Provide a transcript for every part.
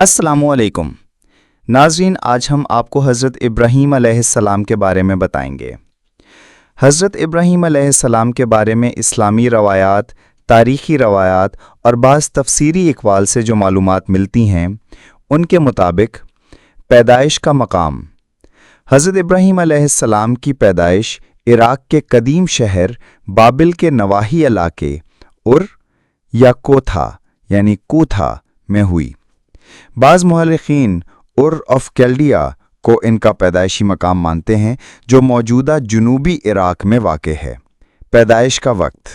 अस्सलामुअलैकुम नाज़रीन, आज हम आपको हज़रत इब्राहीम अलैहिस्सलाम के बारे में बताएंगे। हज़रत इब्राहीम अलैहिस्सलाम के बारे में इस्लामी रवायात, तारीख़ी रवायात और बाज़ तफसीरी इक़वाल से जो मालूमात मिलती हैं, उनके मुताबिक पैदाइश का मकाम। हज़रत इब्राहीम अलैहिस्सलाम की पैदाइश इराक़ के कदीम शहर बाबिल के नवाही इलाके उर या कोथा यानी कूथा में हुई। बाज़ मुहर्रिखीन उर ऑफ कैल्डिया को इनका पैदाइशी मकाम मानते हैं, जो मौजूदा जुनूबी इराक़ में वाक़ है। पैदाइश का वक्त।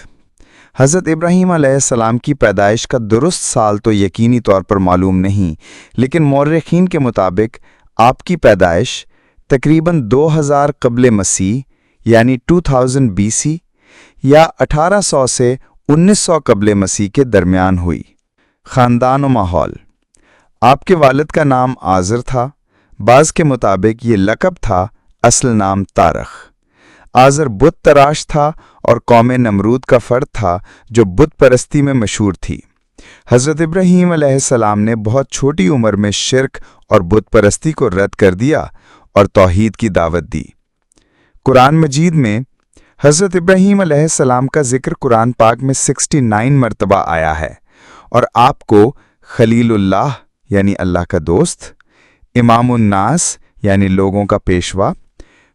हज़रत इब्राहीम अलैहिस्सलाम की पैदाइश का दुरुस्त साल तो यकीनी तौर पर मालूम नहीं, लेकिन मुअर्रिखीन के मुताबिक आपकी पैदाइश तकरीबन 2000 क़ब्ल मसीह यानी 2000 BC या 1800 से 1900 क़ब्ल मसीह के दरमियान हुई। ख़ानदान व माहौल। आपके वालिद का नाम आज़र था। बाज़ के मुताबिक ये लक़ब था, असल नाम तारख। आज़र बुत तराश था और कौम नमरूद का फ़र्द था, जो बुत परस्ती में मशहूर थी। हज़रत इब्राहीम अलैहिस्सलाम ने बहुत छोटी उम्र में शिर्क और बुत परस्ती को रद्द कर दिया और तौहीद की दावत दी। कुरान मजीद में हज़रत इब्राहीम अलैहिस्सलाम का ज़िक्र कुरान पाक में 69 मरतबा आया है और आपको खलीलुल्लाह यानी अल्लाह का दोस्त, इमामुन्नास यानी लोगों का पेशवा,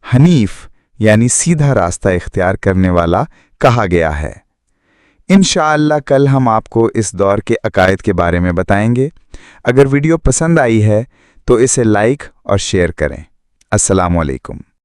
हनीफ यानी सीधा रास्ता इख्तियार करने वाला कहा गया है। इंशाअल्लाह कल हम आपको इस दौर के अकायद के बारे में बताएंगे। अगर वीडियो पसंद आई है तो इसे लाइक और शेयर करें। अस्सलामु अलैकुम।